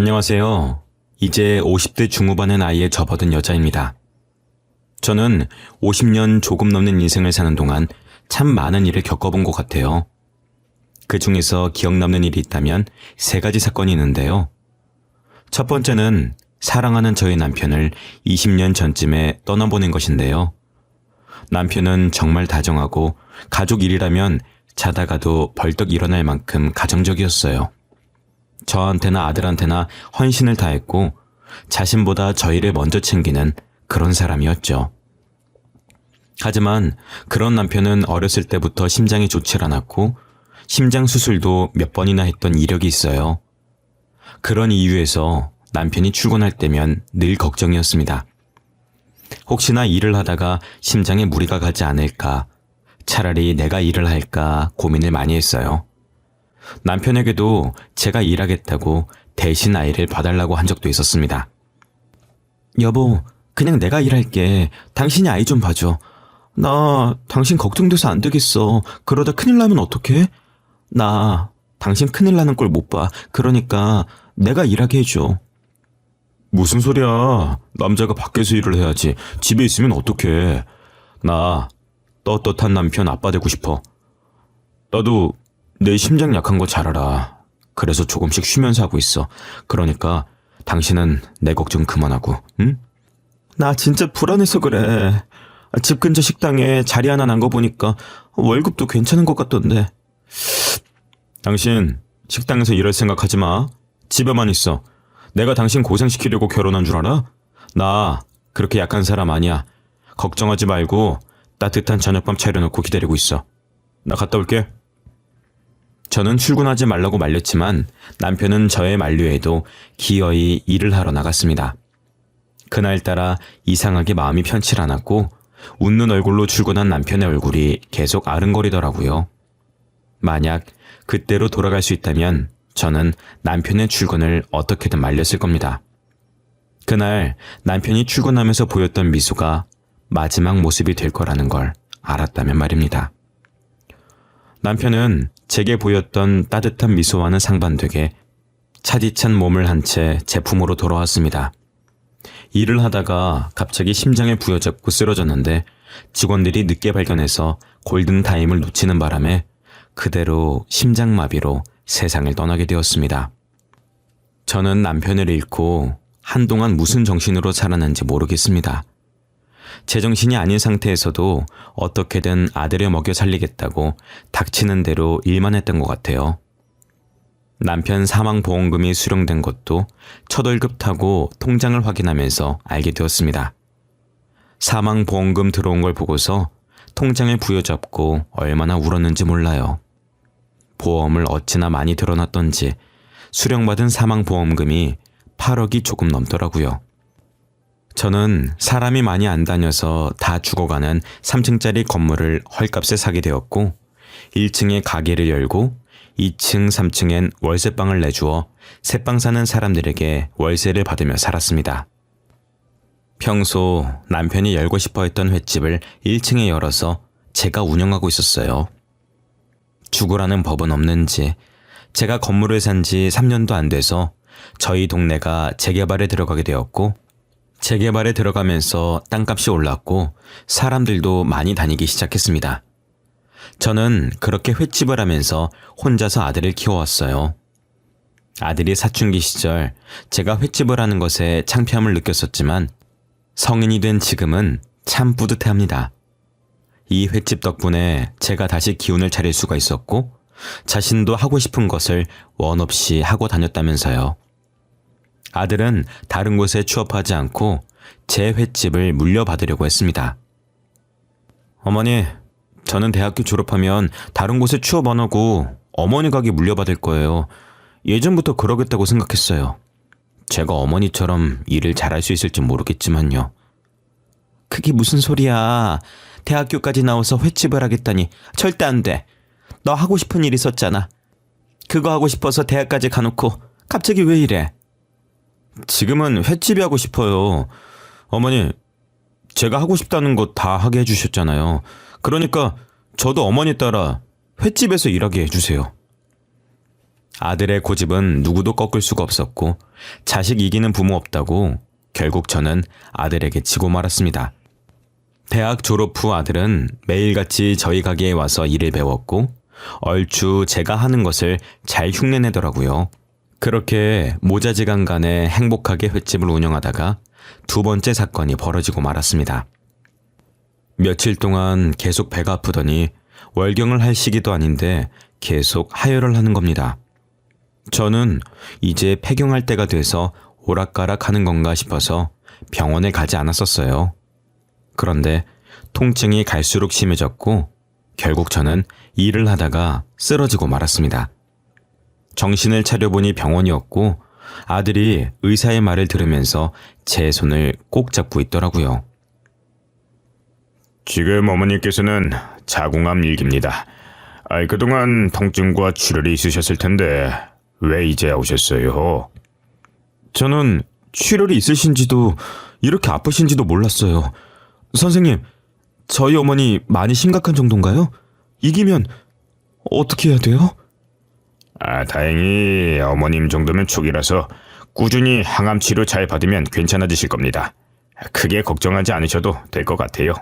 안녕하세요. 이제 50대 중후반의 나이에 접어든 여자입니다. 저는 50년 조금 넘는 인생을 사는 동안 참 많은 일을 겪어본 것 같아요. 그 중에서 기억 남는 일이 있다면 세 가지 사건이 있는데요. 첫 번째는 사랑하는 저의 남편을 20년 전쯤에 떠나보낸 것인데요. 남편은 정말 다정하고 가족 일이라면 자다가도 벌떡 일어날 만큼 가정적이었어요. 저한테나 아들한테나 헌신을 다했고 자신보다 저희를 먼저 챙기는 그런 사람이었죠. 하지만 그런 남편은 어렸을 때부터 심장이 좋질 않았고 심장 수술도 몇 번이나 했던 이력이 있어요. 그런 이유에서 남편이 출근할 때면 늘 걱정이었습니다. 혹시나 일을 하다가 심장에 무리가 가지 않을까, 차라리 내가 일을 할까 고민을 많이 했어요. 남편에게도 제가 일하겠다고 대신 아이를 봐달라고 한 적도 있었습니다. 여보, 그냥 내가 일할게. 당신이 아이 좀 봐줘. 나 당신 걱정돼서 안 되겠어. 그러다 큰일 나면 어떡해? 나 당신 큰일 나는 꼴 못 봐. 그러니까 내가 일하게 해줘. 무슨 소리야. 남자가 밖에서 일을 해야지. 집에 있으면 어떡해. 나 떳떳한 남편 아빠 되고 싶어. 나도 내 심장 약한 거 잘 알아. 그래서 조금씩 쉬면서 하고 있어. 그러니까 당신은 내 걱정 그만하고, 응? 나 진짜 불안해서 그래. 집 근처 식당에 자리 하나 난 거 보니까 월급도 괜찮은 것 같던데. 당신 식당에서 일할 생각하지 마. 집에만 있어. 내가 당신 고생시키려고 결혼한 줄 알아? 나 그렇게 약한 사람 아니야. 걱정하지 말고 따뜻한 저녁밥 차려놓고 기다리고 있어. 나 갔다 올게. 저는 출근하지 말라고 말렸지만 남편은 저의 만류에도 기어이 일을 하러 나갔습니다. 그날따라 이상하게 마음이 편치 않았고 웃는 얼굴로 출근한 남편의 얼굴이 계속 아른거리더라고요. 만약 그때로 돌아갈 수 있다면 저는 남편의 출근을 어떻게든 말렸을 겁니다. 그날 남편이 출근하면서 보였던 미소가 마지막 모습이 될 거라는 걸 알았다면 말입니다. 남편은 제게 보였던 따뜻한 미소와는 상반되게 차디찬 몸을 한 채 제품으로 돌아왔습니다. 일을 하다가 갑자기 심장에 부여잡고 쓰러졌는데 직원들이 늦게 발견해서 골든타임을 놓치는 바람에 그대로 심장마비로 세상을 떠나게 되었습니다. 저는 남편을 잃고 한동안 무슨 정신으로 살았는지 모르겠습니다. 제정신이 아닌 상태에서도 어떻게든 아들을 먹여 살리겠다고 닥치는 대로 일만 했던 것 같아요. 남편 사망보험금이 수령된 것도 첫 월급 타고 통장을 확인하면서 알게 되었습니다. 사망보험금 들어온 걸 보고서 통장을 부여잡고 얼마나 울었는지 몰라요. 보험을 어찌나 많이 들어놨던지 수령받은 사망보험금이 8억이 조금 넘더라고요. 저는 사람이 많이 안 다녀서 다 죽어가는 3층짜리 건물을 헐값에 사게 되었고 1층에 가게를 열고 2층, 3층엔 월세방을 내주어 새방 사는 사람들에게 월세를 받으며 살았습니다. 평소 남편이 열고 싶어 했던 횟집을 1층에 열어서 제가 운영하고 있었어요. 죽으라는 법은 없는지 제가 건물을 산 지 3년도 안 돼서 저희 동네가 재개발에 들어가게 되었고 재개발에 들어가면서 땅값이 올랐고 사람들도 많이 다니기 시작했습니다. 저는 그렇게 횟집을 하면서 혼자서 아들을 키워왔어요. 아들이 사춘기 시절 제가 횟집을 하는 것에 창피함을 느꼈었지만 성인이 된 지금은 참 뿌듯해합니다. 이 횟집 덕분에 제가 다시 기운을 차릴 수가 있었고 자신도 하고 싶은 것을 원 없이 하고 다녔다면서요. 아들은 다른 곳에 취업하지 않고 제 횟집을 물려받으려고 했습니다. 어머니, 저는 대학교 졸업하면 다른 곳에 취업 안 하고 어머니 가게 물려받을 거예요. 예전부터 그러겠다고 생각했어요. 제가 어머니처럼 일을 잘할 수 있을지 모르겠지만요. 그게 무슨 소리야. 대학교까지 나와서 횟집을 하겠다니 절대 안 돼. 너 하고 싶은 일 있었잖아. 그거 하고 싶어서 대학까지 가놓고 갑자기 왜 이래? 지금은 횟집이 하고 싶어요. 어머니, 제가 하고 싶다는 거 다 하게 해주셨잖아요. 그러니까 저도 어머니 따라 횟집에서 일하게 해주세요. 아들의 고집은 누구도 꺾을 수가 없었고 자식 이기는 부모 없다고 결국 저는 아들에게 지고 말았습니다. 대학 졸업 후 아들은 매일같이 저희 가게에 와서 일을 배웠고 얼추 제가 하는 것을 잘 흉내내더라고요. 그렇게 모자지간 간에 행복하게 횟집을 운영하다가 두 번째 사건이 벌어지고 말았습니다. 며칠 동안 계속 배가 아프더니 월경을 할 시기도 아닌데 계속 하혈을 하는 겁니다. 저는 이제 폐경할 때가 돼서 오락가락 하는 건가 싶어서 병원에 가지 않았었어요. 그런데 통증이 갈수록 심해졌고 결국 저는 일을 하다가 쓰러지고 말았습니다. 정신을 차려보니 병원이었고 아들이 의사의 말을 들으면서 제 손을 꼭 잡고 있더라고요. 지금 어머니께서는 자궁암 일기입니다. 그동안 통증과 출혈이 있으셨을 텐데 왜 이제 오셨어요? 저는 출혈이 있으신지도 이렇게 아프신지도 몰랐어요. 선생님, 저희 어머니 많이 심각한 정도인가요? 이기면 어떻게 해야 돼요? 다행히 어머님 정도면 초기라서 꾸준히 항암 치료 잘 받으면 괜찮아지실 겁니다. 크게 걱정하지 않으셔도 될 것 같아요.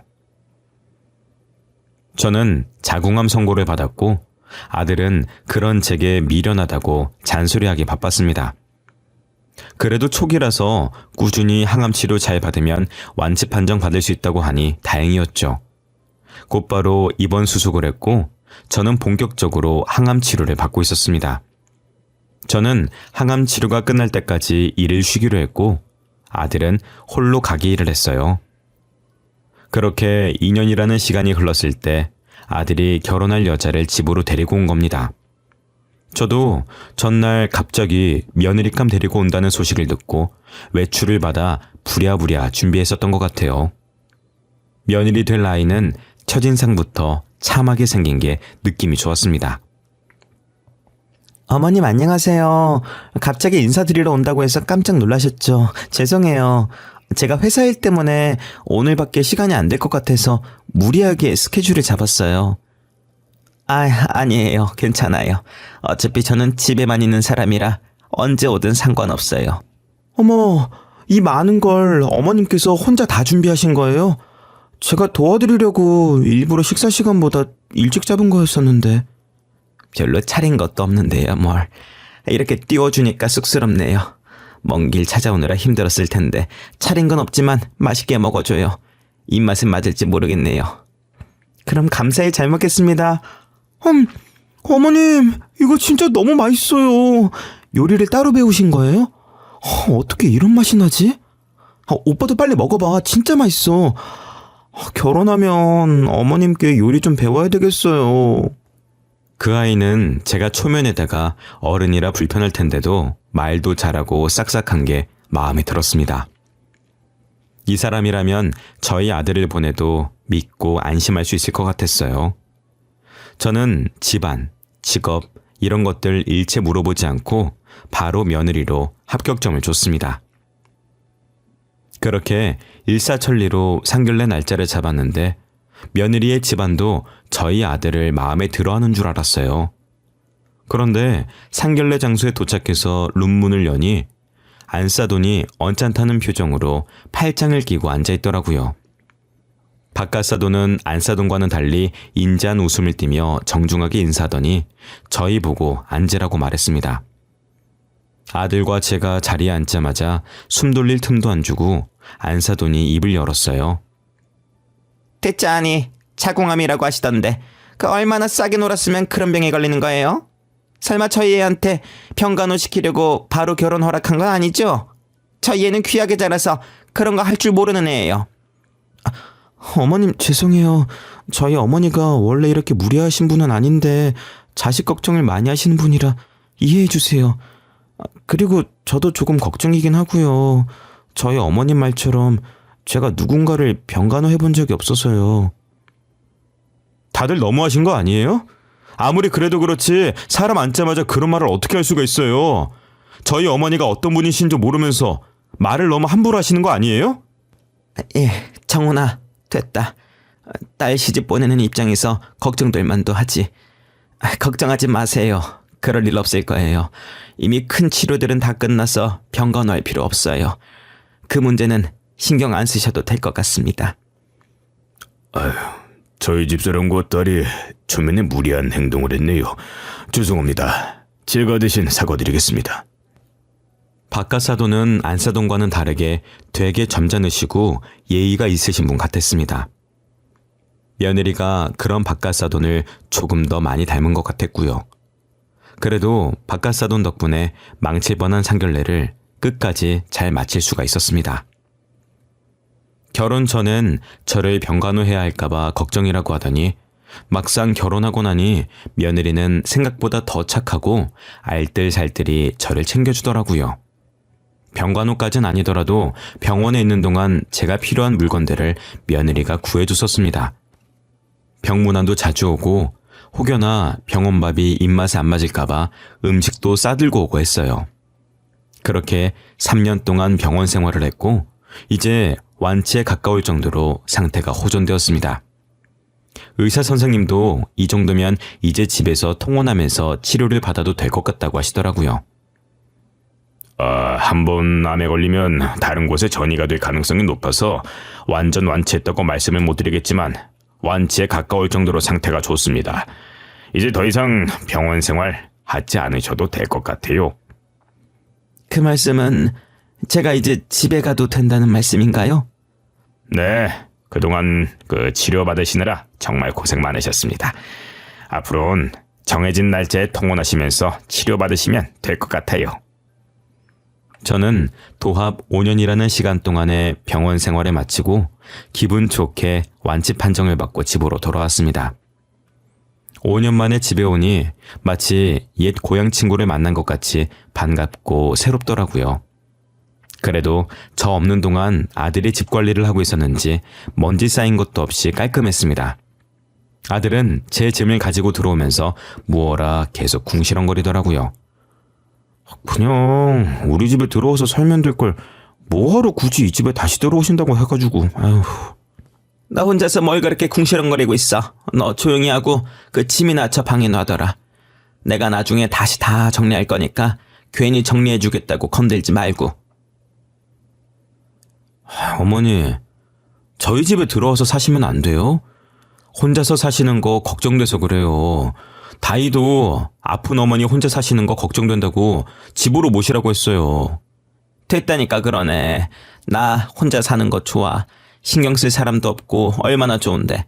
저는 자궁암 선고를 받았고 아들은 그런 제게 미련하다고 잔소리하기 바빴습니다. 그래도 초기라서 꾸준히 항암 치료 잘 받으면 완치 판정 받을 수 있다고 하니 다행이었죠. 곧바로 입원 수속을 했고 저는 본격적으로 항암 치료를 받고 있었습니다. 저는 항암 치료가 끝날 때까지 일을 쉬기로 했고 아들은 홀로 가게 일을 했어요. 그렇게 2년이라는 시간이 흘렀을 때 아들이 결혼할 여자를 집으로 데리고 온 겁니다. 저도 전날 갑자기 며느리감 데리고 온다는 소식을 듣고 외출을 받아 부랴부랴 준비했었던 것 같아요. 며느리 될 아이는 첫인상부터 참하게 생긴 게 느낌이 좋았습니다. 어머님 안녕하세요. 갑자기 인사드리러 온다고 해서 깜짝 놀라셨죠? 죄송해요. 제가 회사 일 때문에 오늘밖에 시간이 안 될 것 같아서 무리하게 스케줄을 잡았어요. 아니에요. 괜찮아요. 어차피 저는 집에만 있는 사람이라 언제 오든 상관없어요. 어머, 이 많은 걸 어머님께서 혼자 다 준비하신 거예요? 제가 도와드리려고 일부러 식사 시간보다 일찍 잡은 거였었는데. 별로 차린 것도 없는데요, 뭘. 이렇게 띄워주니까 쑥스럽네요. 먼 길 찾아오느라 힘들었을 텐데 차린 건 없지만 맛있게 먹어줘요. 입맛은 맞을지 모르겠네요. 그럼 감사히 잘 먹겠습니다. 어머님, 이거 진짜 너무 맛있어요. 요리를 따로 배우신 거예요? 어떻게 이런 맛이 나지? 오빠도 빨리 먹어봐. 진짜 맛있어. 결혼하면 어머님께 요리 좀 배워야 되겠어요. 그 아이는 제가 초면에다가 어른이라 불편할 텐데도 말도 잘하고 싹싹한 게 마음에 들었습니다. 이 사람이라면 저희 아들을 보내도 믿고 안심할 수 있을 것 같았어요. 저는 집안, 직업 이런 것들 일체 물어보지 않고 바로 며느리로 합격점을 줬습니다. 그렇게 일사천리로 상견례 날짜를 잡았는데 며느리의 집안도 저희 아들을 마음에 들어하는 줄 알았어요. 그런데 상견례 장소에 도착해서 룸문을 여니 안사돈이 언짢다는 표정으로 팔짱을 끼고 앉아있더라고요. 바깥사돈은 안사돈과는 달리 인자한 웃음을 띠며 정중하게 인사하더니 저희 보고 앉으라고 말했습니다. 아들과 제가 자리에 앉자마자 숨 돌릴 틈도 안 주고 안사돈이 입을 열었어요. 됐자니 자궁암이라고 하시던데 그 얼마나 싸게 놀았으면 그런 병에 걸리는 거예요? 설마 저희 애한테 병간호 시키려고 바로 결혼 허락한 건 아니죠? 저희 애는 귀하게 자라서 그런 거 할 줄 모르는 애예요. 어머님 죄송해요. 저희 어머니가 원래 이렇게 무례하신 분은 아닌데 자식 걱정을 많이 하시는 분이라 이해해 주세요. 그리고 저도 조금 걱정이긴 하고요. 저희 어머님 말처럼 제가 누군가를 병간호 해본 적이 없어서요. 다들 너무하신 거 아니에요? 아무리 그래도 그렇지 사람 앉자마자 그런 말을 어떻게 할 수가 있어요? 저희 어머니가 어떤 분이신지 모르면서 말을 너무 함부로 하시는 거 아니에요? 예, 정훈아, 됐다. 딸 시집 보내는 입장에서 걱정될 만도 하지. 걱정하지 마세요. 그럴 일 없을 거예요. 이미 큰 치료들은 다 끝나서 병 간호할 필요 없어요. 그 문제는 신경 안 쓰셔도 될 것 같습니다. 저희 집사람과 딸이 초면에 무리한 행동을 했네요. 죄송합니다. 제가 대신 사과드리겠습니다. 박가사도는 안사돈과는 다르게 되게 점잖으시고 예의가 있으신 분 같았습니다. 며느리가 그런 박가사돈을 조금 더 많이 닮은 것 같았고요. 그래도 박가사돈 덕분에 망칠 뻔한 상견례를 끝까지 잘 마칠 수가 있었습니다. 결혼 전엔 저를 병간호해야 할까봐 걱정이라고 하더니 막상 결혼하고 나니 며느리는 생각보다 더 착하고 알뜰살뜰히 저를 챙겨주더라고요. 병간호까진 아니더라도 병원에 있는 동안 제가 필요한 물건들을 며느리가 구해줬었습니다. 병문안도 자주 오고 혹여나 병원밥이 입맛에 안 맞을까봐 음식도 싸들고 오고 했어요. 그렇게 3년 동안 병원 생활을 했고 이제 완치에 가까울 정도로 상태가 호전되었습니다. 의사 선생님도 이 정도면 이제 집에서 통원하면서 치료를 받아도 될 것 같다고 하시더라고요. 한 번 암에 걸리면 다른 곳에 전이가 될 가능성이 높아서 완전 완치했다고 말씀을 못 드리겠지만 완치에 가까울 정도로 상태가 좋습니다. 이제 더 이상 병원 생활 하지 않으셔도 될 것 같아요. 그 말씀은 제가 이제 집에 가도 된다는 말씀인가요? 네, 그동안 치료받으시느라 정말 고생 많으셨습니다. 앞으로는 정해진 날짜에 통원하시면서 치료받으시면 될 것 같아요. 저는 도합 5년이라는 시간 동안의 병원 생활을 마치고 기분 좋게 완치 판정을 받고 집으로 돌아왔습니다. 5년 만에 집에 오니 마치 옛 고향 친구를 만난 것 같이 반갑고 새롭더라고요. 그래도 저 없는 동안 아들이 집 관리를 하고 있었는지 먼지 쌓인 것도 없이 깔끔했습니다. 아들은 제 짐을 가지고 들어오면서 무어라 계속 궁시렁거리더라고요. 그냥 우리 집에 들어와서 살면 될 걸 뭐하러 굳이 이 집에 다시 들어오신다고 해가지고. 아휴. 나 혼자서 뭘 그렇게 궁시렁거리고 있어. 너 조용히 하고 그 짐이나 저 방에 놔둬라. 내가 나중에 다시 다 정리할 거니까 괜히 정리해주겠다고 건들지 말고. 어머니, 저희 집에 들어와서 사시면 안 돼요? 혼자서 사시는 거 걱정돼서 그래요. 다이도 아픈 어머니 혼자 사시는 거 걱정된다고 집으로 모시라고 했어요. 됐다니까 그러네. 나 혼자 사는 거 좋아. 신경 쓸 사람도 없고 얼마나 좋은데.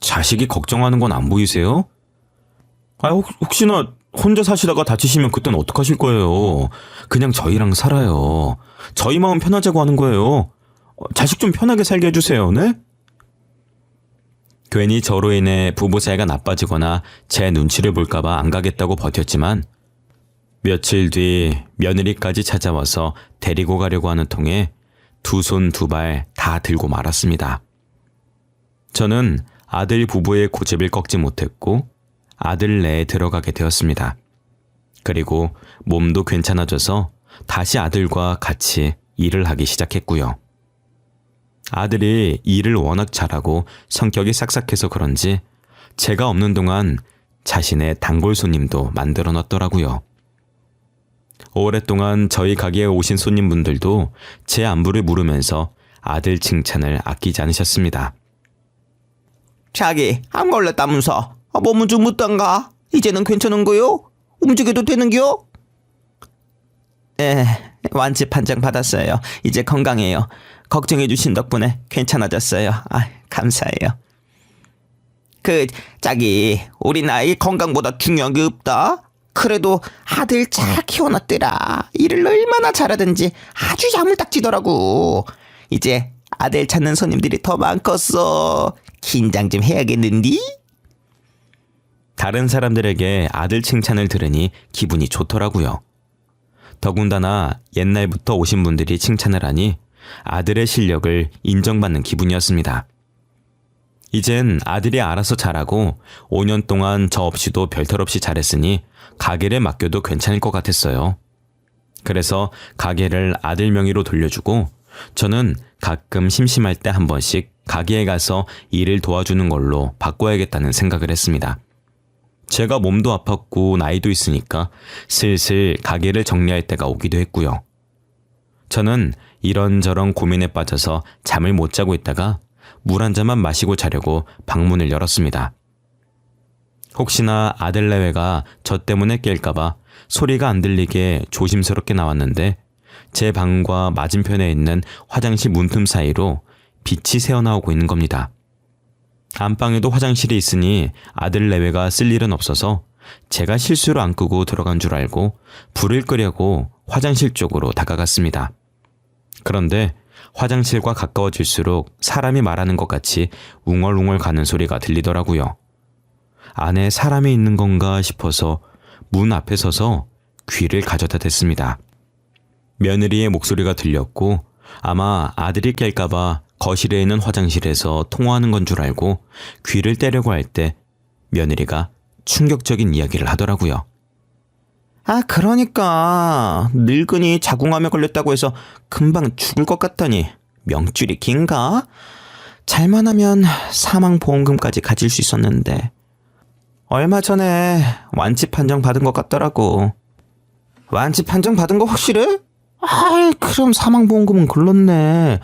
자식이 걱정하는 건 안 보이세요? 혹시나 혼자 사시다가 다치시면 그땐 어떡하실 거예요? 그냥 저희랑 살아요. 저희 마음 편하자고 하는 거예요. 자식 좀 편하게 살게 해주세요, 네? 괜히 저로 인해 부부 사이가 나빠지거나 제 눈치를 볼까봐 안 가겠다고 버텼지만 며칠 뒤 며느리까지 찾아와서 데리고 가려고 하는 통에 두 손 두 발 다 들고 말았습니다. 저는 아들 부부의 고집을 꺾지 못했고 아들 내에 들어가게 되었습니다. 그리고 몸도 괜찮아져서 다시 아들과 같이 일을 하기 시작했고요. 아들이 일을 워낙 잘하고 성격이 싹싹해서 그런지 제가 없는 동안 자신의 단골 손님도 만들어 놨더라고요. 오랫동안 저희 가게에 오신 손님분들도 제 안부를 물으면서 아들 칭찬을 아끼지 않으셨습니다. 자기 안 걸렸다면서 몸은 좀 묻던가? 이제는 괜찮은 거요? 움직여도 되는겨? 네, 완치 판정 받았어요. 이제 건강해요. 걱정해 주신 덕분에 괜찮아졌어요. 감사해요. 자기 우리 아이 건강보다 중요한 게 없다. 그래도 아들 잘 키워놨더라. 일을 얼마나 잘하든지 아주 야물딱지더라고. 이제 아들 찾는 손님들이 더 많겠어. 긴장 좀 해야겠는디? 다른 사람들에게 아들 칭찬을 들으니 기분이 좋더라고요. 더군다나 옛날부터 오신 분들이 칭찬을 하니 아들의 실력을 인정받는 기분이었습니다. 이젠 아들이 알아서 잘하고 5년 동안 저 없이도 별탈 없이 잘했으니 가게를 맡겨도 괜찮을 것 같았어요. 그래서 가게를 아들 명의로 돌려주고 저는 가끔 심심할 때 한 번씩 가게에 가서 일을 도와주는 걸로 바꿔야겠다는 생각을 했습니다. 제가 몸도 아팠고 나이도 있으니까 슬슬 가게를 정리할 때가 오기도 했고요. 저는 이런저런 고민에 빠져서 잠을 못 자고 있다가 물 한 잔만 마시고 자려고 방문을 열었습니다. 혹시나 아들 내외가 저 때문에 깰까봐 소리가 안 들리게 조심스럽게 나왔는데 제 방과 맞은편에 있는 화장실 문틈 사이로 빛이 새어나오고 있는 겁니다. 안방에도 화장실이 있으니 아들 내외가 쓸 일은 없어서 제가 실수로 안 끄고 들어간 줄 알고 불을 끄려고 화장실 쪽으로 다가갔습니다. 그런데 화장실과 가까워질수록 사람이 말하는 것 같이 웅얼웅얼 가는 소리가 들리더라고요. 안에 사람이 있는 건가 싶어서 문 앞에 서서 귀를 가져다 댔습니다. 며느리의 목소리가 들렸고 아마 아들이 깰까봐 거실에 있는 화장실에서 통화하는 건 줄 알고 귀를 떼려고 할 때 며느리가 충격적인 이야기를 하더라고요. 아, 그러니까 늙은이 자궁암에 걸렸다고 해서 금방 죽을 것 같다니 명줄이 긴가? 잘만 하면 사망보험금까지 가질 수 있었는데 얼마 전에 완치 판정 받은 것 같더라고. 완치 판정 받은 거 확실해? 아이, 그럼 사망보험금은 글렀네.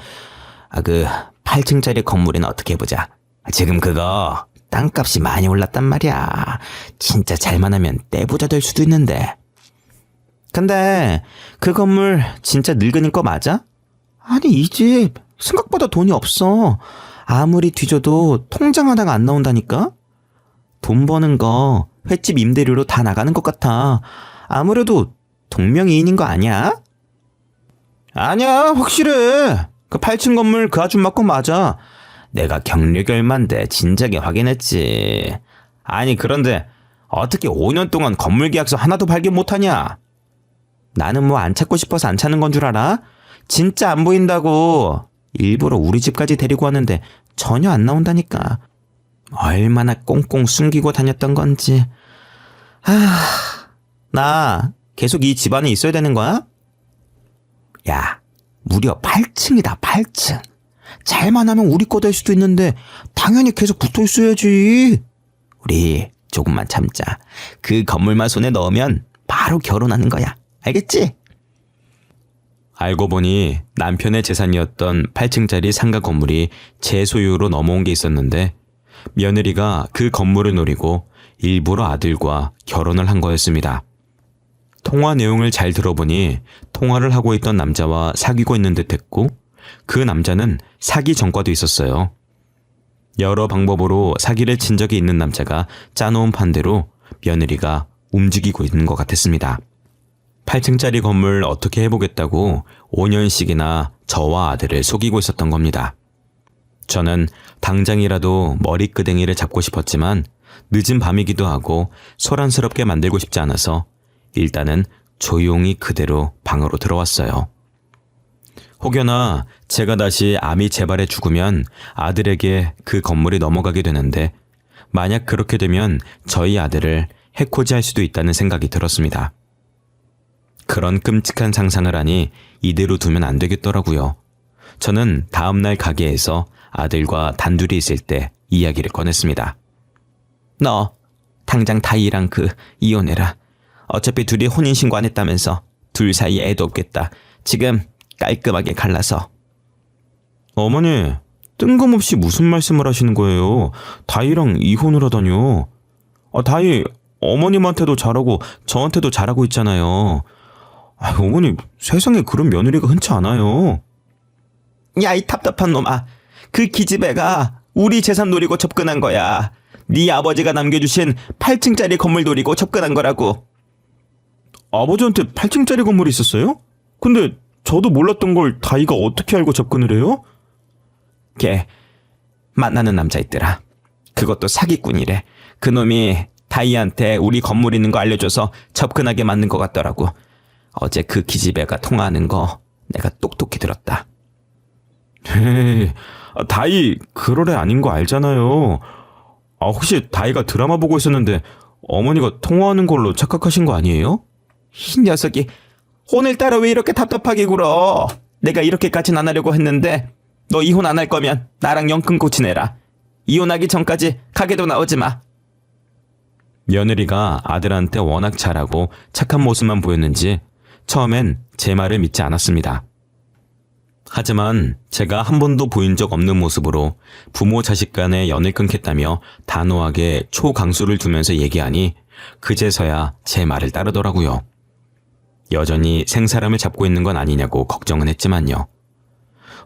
아, 그 8층짜리 건물이나 어떻게 해보자. 지금 그거 땅값이 많이 올랐단 말이야. 진짜 잘만 하면 떼부자 될 수도 있는데. 근데 그 건물 진짜 늙은이 거 맞아? 아니, 이 집 생각보다 돈이 없어. 아무리 뒤져도 통장 하나가 안 나온다니까? 돈 버는 거 횟집 임대료로 다 나가는 것 같아. 아무래도 동명이인인 거 아니야? 아니야, 확실해. 그 8층 건물 그 아줌마 거 맞아. 내가 경력이 얼만데 진작에 확인했지. 아니, 그런데 어떻게 5년 동안 건물 계약서 하나도 발견 못하냐? 나는 뭐 안 찾고 싶어서 안 찾는 건 줄 알아? 진짜 안 보인다고. 일부러 우리 집까지 데리고 왔는데 전혀 안 나온다니까. 얼마나 꽁꽁 숨기고 다녔던 건지. 나 계속 이 집안에 있어야 되는 거야? 야, 무려 8층이다, 8층. 잘만 하면 우리 거 될 수도 있는데 당연히 계속 붙어 있어야지. 우리 조금만 참자. 그 건물만 손에 넣으면 바로 결혼하는 거야. 알겠지? 알고 보니 남편의 재산이었던 8층짜리 상가 건물이 제 소유로 넘어온 게 있었는데 며느리가 그 건물을 노리고 일부러 아들과 결혼을 한 거였습니다. 통화 내용을 잘 들어보니 통화를 하고 있던 남자와 사귀고 있는 듯했고 그 남자는 사기 전과도 있었어요. 여러 방법으로 사기를 친 적이 있는 남자가 짜놓은 판대로 며느리가 움직이고 있는 것 같았습니다. 8층짜리 건물 어떻게 해보겠다고 5년씩이나 저와 아들을 속이고 있었던 겁니다. 저는 당장이라도 머리끄댕이를 잡고 싶었지만 늦은 밤이기도 하고 소란스럽게 만들고 싶지 않아서 일단은 조용히 그대로 방으로 들어왔어요. 혹여나 제가 다시 암이 재발해 죽으면 아들에게 그 건물이 넘어가게 되는데 만약 그렇게 되면 저희 아들을 해코지할 수도 있다는 생각이 들었습니다. 그런 끔찍한 상상을 하니 이대로 두면 안 되겠더라고요. 저는 다음날 가게에서 아들과 단둘이 있을 때 이야기를 꺼냈습니다. 너 당장 다이랑 이혼해라. 어차피 둘이 혼인신고 안 했다면서 둘 사이에 애도 없겠다. 지금 깔끔하게 갈라서. 어머니, 뜬금없이 무슨 말씀을 하시는 거예요? 다이랑 이혼을 하다뇨. 다이 어머님한테도 잘하고 저한테도 잘하고 있잖아요. 어머니, 세상에 그런 며느리가 흔치 않아요. 야, 이 답답한 놈아. 그 기집애가 우리 재산 노리고 접근한 거야. 네 아버지가 남겨주신 8층짜리 건물 노리고 접근한 거라고. 아버지한테 8층짜리 건물이 있었어요? 근데 저도 몰랐던 걸 다이가 어떻게 알고 접근을 해요? 걔 만나는 남자 있더라. 그것도 사기꾼이래. 그놈이 다이한테 우리 건물 있는 거 알려줘서 접근하게 만든 것 같더라고. 어제 그 기집애가 통화하는 거 내가 똑똑히 들었다. 에이, 다이 그럴 애 아닌 거 알잖아요. 혹시 다이가 드라마 보고 있었는데 어머니가 통화하는 걸로 착각하신 거 아니에요? 이 녀석이 오늘따라 왜 이렇게 답답하게 굴어. 내가 이렇게까지는 안 하려고 했는데 너 이혼 안 할 거면 나랑 영 끊고 지내라. 이혼하기 전까지 가게도 나오지 마. 며느리가 아들한테 워낙 잘하고 착한 모습만 보였는지 처음엔 제 말을 믿지 않았습니다. 하지만 제가 한 번도 보인 적 없는 모습으로 부모 자식 간의 연을 끊겠다며 단호하게 초강수를 두면서 얘기하니 그제서야 제 말을 따르더라고요. 여전히 생사람을 잡고 있는 건 아니냐고 걱정은 했지만요.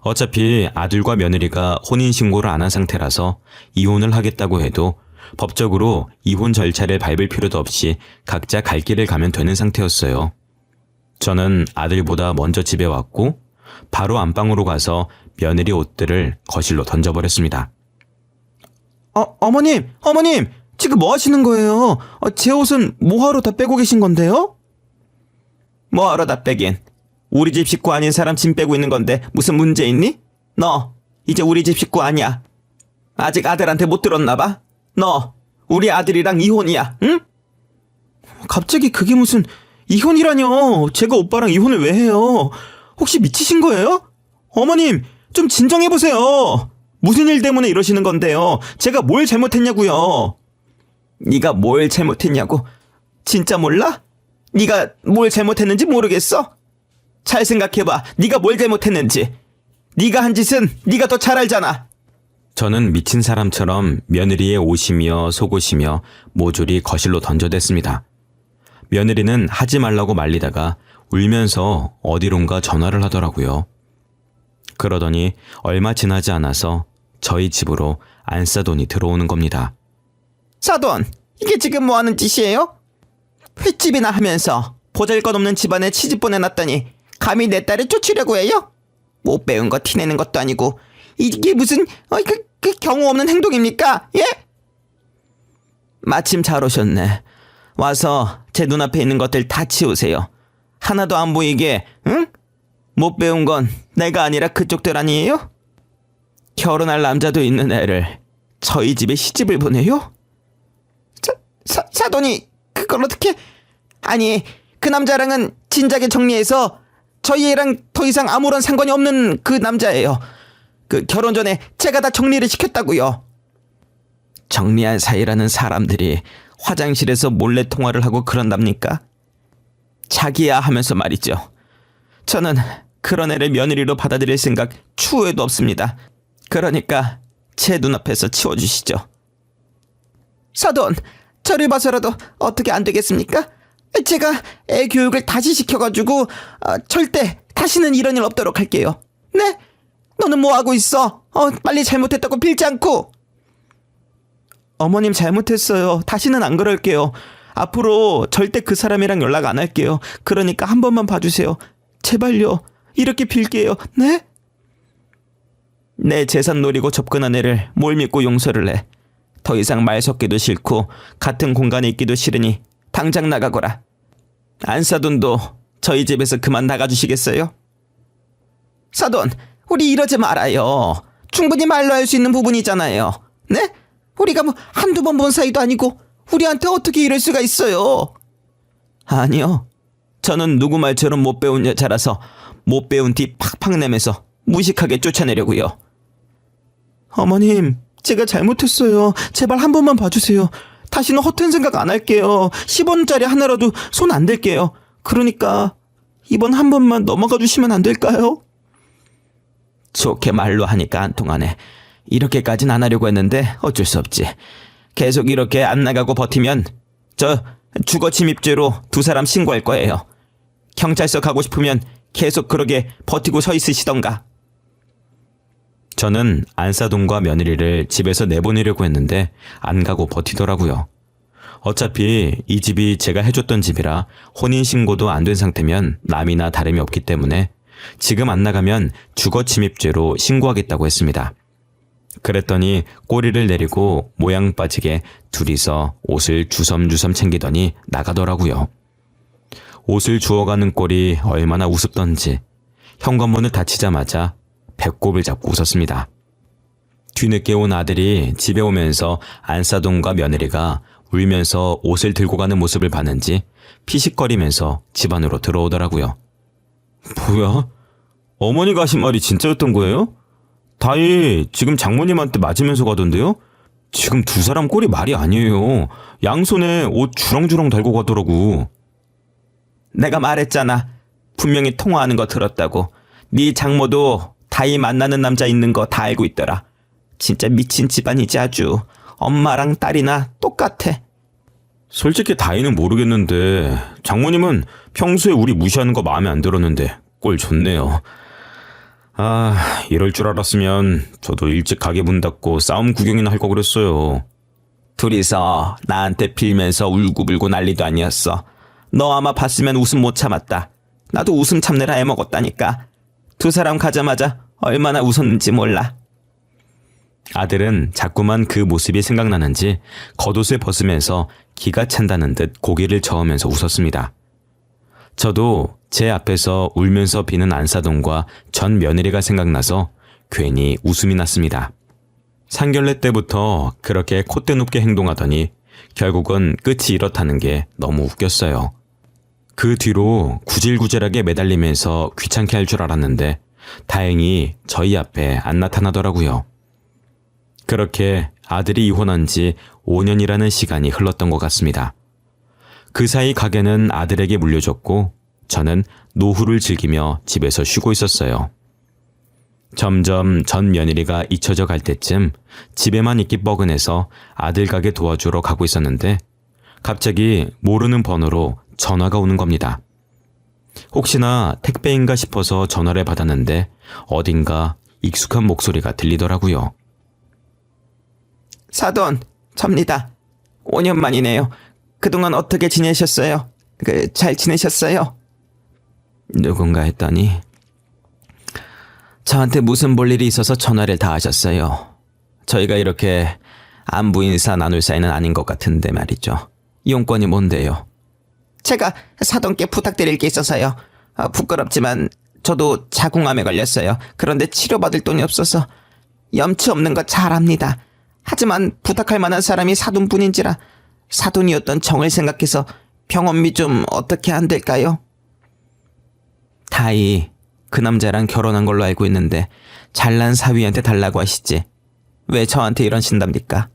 어차피 아들과 며느리가 혼인신고를 안 한 상태라서 이혼을 하겠다고 해도 법적으로 이혼 절차를 밟을 필요도 없이 각자 갈 길을 가면 되는 상태였어요. 저는 아들보다 먼저 집에 왔고 바로 안방으로 가서 며느리 옷들을 거실로 던져버렸습니다. 어머님, 지금 뭐 하시는 거예요? 제 옷은 뭐하러 다 빼고 계신 건데요? 뭐하러 다 빼긴. 우리 집 식구 아닌 사람 짐 빼고 있는 건데 무슨 문제 있니? 너 이제 우리 집 식구 아니야. 아직 아들한테 못 들었나 봐. 너 우리 아들이랑 이혼이야, 응? 갑자기 그게 무슨 이혼이라뇨. 제가 오빠랑 이혼을 왜 해요? 혹시 미치신 거예요? 어머님, 좀 진정해보세요. 무슨 일 때문에 이러시는 건데요? 제가 뭘 잘못했냐고요? 네가 뭘 잘못했냐고? 진짜 몰라? 네가 뭘 잘못했는지 모르겠어? 잘 생각해봐. 네가 뭘 잘못했는지. 네가 한 짓은 네가 더 잘 알잖아. 저는 미친 사람처럼 며느리의 옷이며 속옷이며 모조리 거실로 던져댔습니다. 며느리는 하지 말라고 말리다가 울면서 어디론가 전화를 하더라고요. 그러더니 얼마 지나지 않아서 저희 집으로 안싸돈이 들어오는 겁니다. 사돈, 이게 지금 뭐 하는 짓이에요? 횟집이나 하면서 보잘것없는 집안에 시집 보내놨더니 감히 내 딸을 쫓으려고 해요? 못 배운 거 티내는 것도 아니고 이게 무슨 그 경우 없는 행동입니까? 예? 마침 잘 오셨네. 와서 제 눈앞에 있는 것들 다 치우세요. 하나도 안 보이게, 응? 못 배운 건 내가 아니라 그쪽들 아니에요? 결혼할 남자도 있는 애를 저희 집에 시집을 보내요? 사돈이 그걸 어떻게... 아니, 그 남자랑은 진작에 정리해서 저희 애랑 더 이상 아무런 상관이 없는 그 남자예요. 그 결혼 전에 제가 다 정리를 시켰다고요. 정리한 사이라는 사람들이 화장실에서 몰래 통화를 하고 그런답니까? 자기야 하면서 말이죠. 저는 그런 애를 며느리로 받아들일 생각 추후에도 없습니다. 그러니까 제 눈앞에서 치워주시죠. 사돈, 저를 봐서라도 어떻게 안 되겠습니까? 제가 애 교육을 다시 시켜가지고 절대 다시는 이런 일 없도록 할게요. 네? 너는 뭐 하고 있어? 빨리 잘못했다고 빌지 않고. 어머님 잘못했어요. 다시는 안 그럴게요. 앞으로 절대 그 사람이랑 연락 안 할게요. 그러니까 한 번만 봐주세요. 제발요. 이렇게 빌게요. 네? 내 재산 노리고 접근한 애를 뭘 믿고 용서를 해. 더 이상 말 섞기도 싫고 같은 공간에 있기도 싫으니 당장 나가거라. 안사돈도 저희 집에서 그만 나가주시겠어요? 사돈, 우리 이러지 말아요. 충분히 말로 할 수 있는 부분이잖아요. 네? 우리가 뭐 한두 번 본 사이도 아니고 우리한테 어떻게 이럴 수가 있어요? 아니요. 저는 누구 말처럼 못 배운 여자라서 못 배운 티 팍팍 내면서 무식하게 쫓아내려고요. 어머님, 제가 잘못했어요. 제발 한 번만 봐주세요. 다시는 허튼 생각 안 할게요. 10원짜리 하나라도 손 안 댈게요. 그러니까 이번 한 번만 넘어가 주시면 안 될까요? 좋게 말로 하니까 안 통하네. 이렇게까진 안 하려고 했는데 어쩔 수 없지. 계속 이렇게 안 나가고 버티면 저 주거 침입죄로 2사람 신고할 거예요. 경찰서 가고 싶으면 계속 그러게 버티고 서 있으시던가. 저는 안사돈과 며느리를 집에서 내보내려고 했는데 안 가고 버티더라고요. 어차피 이 집이 제가 해줬던 집이라 혼인신고도 안 된 상태면 남이나 다름이 없기 때문에 지금 안 나가면 주거침입죄로 신고하겠다고 했습니다. 그랬더니 꼬리를 내리고 모양 빠지게 둘이서 옷을 주섬주섬 챙기더니 나가더라고요. 옷을 주워가는 꼴이 얼마나 우습던지 현관문을 닫히자마자 배꼽을 잡고 웃었습니다. 뒤늦게 온 아들이 집에 오면서 안사돈과 며느리가 울면서 옷을 들고 가는 모습을 봤는지 피식거리면서 집 안으로 들어오더라고요. 뭐야? 어머니가 하신 말이 진짜였던 거예요? 다이 지금 장모님한테 맞으면서 가던데요? 지금 두 사람 꼴이 말이 아니에요. 양손에 옷 주렁주렁 달고 가더라고. 내가 말했잖아. 분명히 통화하는 거 들었다고. 네 장모도 다이 만나는 남자 있는 거 다 알고 있더라. 진짜 미친 집안이지 아주. 엄마랑 딸이나 똑같아. 솔직히 다이는 모르겠는데 장모님은 평소에 우리 무시하는 거 마음에 안 들었는데 꼴 좋네요. 아, 이럴 줄 알았으면 저도 일찍 가게 문 닫고 싸움 구경이나 할 거 그랬어요. 둘이서 나한테 빌면서 울고불고 난리도 아니었어. 너 아마 봤으면 웃음 못 참았다. 나도 웃음 참느라 애먹었다니까. 두 사람 가자마자 얼마나 웃었는지 몰라. 아들은 자꾸만 그 모습이 생각나는지 겉옷을 벗으면서 기가 찬다는 듯 고개를 저으면서 웃었습니다. 저도 제 앞에서 울면서 비는 안사돈과 전 며느리가 생각나서 괜히 웃음이 났습니다. 상견례 때부터 그렇게 콧대 높게 행동하더니 결국은 끝이 이렇다는 게 너무 웃겼어요. 그 뒤로 구질구질하게 매달리면서 귀찮게 할 줄 알았는데 다행히 저희 앞에 안 나타나더라고요. 그렇게 아들이 이혼한 지 5년이라는 시간이 흘렀던 것 같습니다. 그 사이 가게는 아들에게 물려줬고 저는 노후를 즐기며 집에서 쉬고 있었어요. 점점 전 며느리가 잊혀져 갈 때쯤 집에만 있기 뻐근해서 아들 가게 도와주러 가고 있었는데 갑자기 모르는 번호로 전화가 오는 겁니다. 혹시나 택배인가 싶어서 전화를 받았는데 어딘가 익숙한 목소리가 들리더라고요. 사돈, 접니다. 5년 만이네요. 그동안 어떻게 지내셨어요? 잘 지내셨어요? 누군가 했더니 저한테 무슨 볼 일이 있어서 전화를 다 하셨어요. 저희가 이렇게 안부 인사 나눌 사이는 아닌 것 같은데 말이죠. 이용권이 뭔데요? 제가 사돈께 부탁드릴 게 있어서요. 부끄럽지만 저도 자궁암에 걸렸어요. 그런데 치료받을 돈이 없어서. 염치 없는 거 잘 압니다. 하지만 부탁할 만한 사람이 사돈뿐인지라 사돈이었던 정을 생각해서 병원비 좀 어떻게 안 될까요? 다이 그 남자랑 결혼한 걸로 알고 있는데 잘난 사위한테 달라고 하시지. 왜 저한테 이러신답니까?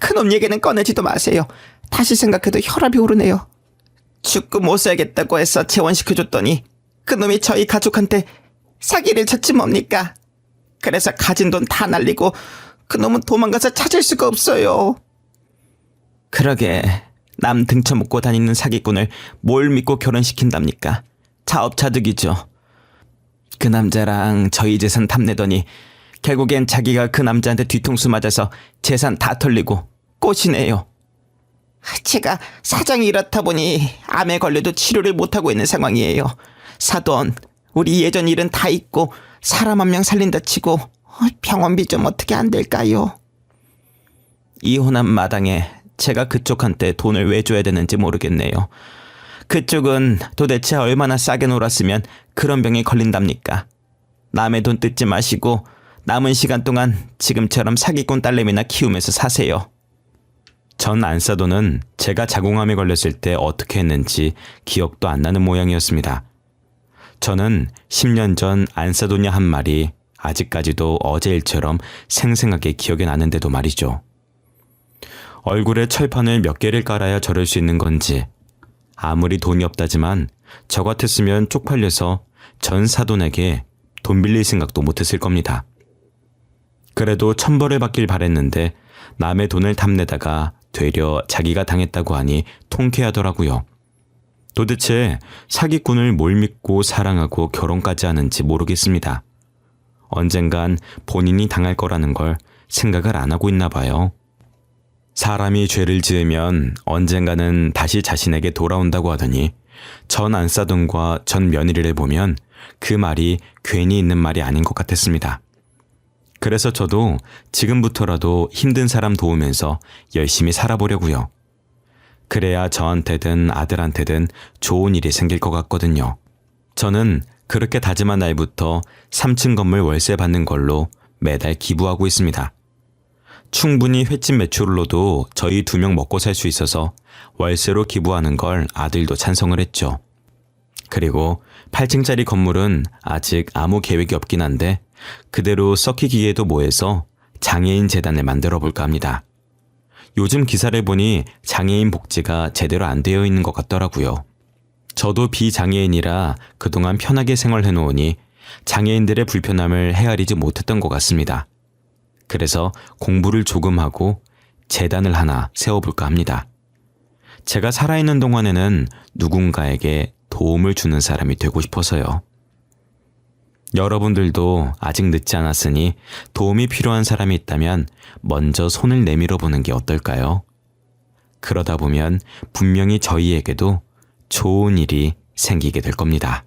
그놈 얘기는 꺼내지도 마세요. 다시 생각해도 혈압이 오르네요. 죽고 못 살겠다고 해서 재혼시켜줬더니 그놈이 저희 가족한테 사기를 쳤지 뭡니까? 그래서 가진 돈 다 날리고 그놈은 도망가서 찾을 수가 없어요. 그러게 남 등쳐먹고 다니는 사기꾼을 뭘 믿고 결혼시킨답니까? 자업자득이죠. 그 남자랑 저희 재산 탐내더니 결국엔 자기가 그 남자한테 뒤통수 맞아서 재산 다 털리고 꼬시네요. 제가 사정이 이렇다 보니 암에 걸려도 치료를 못하고 있는 상황이에요. 사돈, 우리 예전 일은 다 잊고 사람 한 명 살린다 치고 병원비 좀 어떻게 안 될까요? 이혼한 마당에 제가 그쪽한테 돈을 왜 줘야 되는지 모르겠네요. 그쪽은 도대체 얼마나 싸게 놀았으면 그런 병에 걸린답니까? 남의 돈 뜯지 마시고 남은 시간 동안 지금처럼 사기꾼 딸내미나 키우면서 사세요. 전 안사돈은 제가 자궁암에 걸렸을 때 어떻게 했는지 기억도 안 나는 모양이었습니다. 저는 10년 전 안사돈이 한 말이 아직까지도 어제 일처럼 생생하게 기억에 나는데도 말이죠. 얼굴에 철판을 몇 개를 깔아야 저럴 수 있는 건지 아무리 돈이 없다지만 저 같았으면 쪽팔려서 전 사돈에게 돈 빌릴 생각도 못했을 겁니다. 그래도 천벌을 받길 바랬는데 남의 돈을 탐내다가 되려 자기가 당했다고 하니 통쾌하더라고요. 도대체 사기꾼을 뭘 믿고 사랑하고 결혼까지 하는지 모르겠습니다. 언젠간 본인이 당할 거라는 걸 생각을 안 하고 있나 봐요. 사람이 죄를 지으면 언젠가는 다시 자신에게 돌아온다고 하더니 전 안사돈과 전 며느리를 보면 그 말이 괜히 있는 말이 아닌 것 같았습니다. 그래서 저도 지금부터라도 힘든 사람 도우면서 열심히 살아보려고요. 그래야 저한테든 아들한테든 좋은 일이 생길 것 같거든요. 저는 그렇게 다짐한 날부터 3층 건물 월세 받는 걸로 매달 기부하고 있습니다. 충분히 횟집 매출로도 저희 2명 먹고 살 수 있어서 월세로 기부하는 걸 아들도 찬성을 했죠. 그리고 8층짜리 건물은 아직 아무 계획이 없긴 한데 그대로 썩히기에도 뭐해서 장애인 재단을 만들어 볼까 합니다. 요즘 기사를 보니 장애인 복지가 제대로 안 되어 있는 것 같더라고요. 저도 비장애인이라 그동안 편하게 생활해 놓으니 장애인들의 불편함을 헤아리지 못했던 것 같습니다. 그래서 공부를 조금 하고 재단을 하나 세워볼까 합니다. 제가 살아있는 동안에는 누군가에게 도움을 주는 사람이 되고 싶어서요. 여러분들도 아직 늦지 않았으니 도움이 필요한 사람이 있다면 먼저 손을 내밀어 보는 게 어떨까요? 그러다 보면 분명히 저희에게도 좋은 일이 생기게 될 겁니다.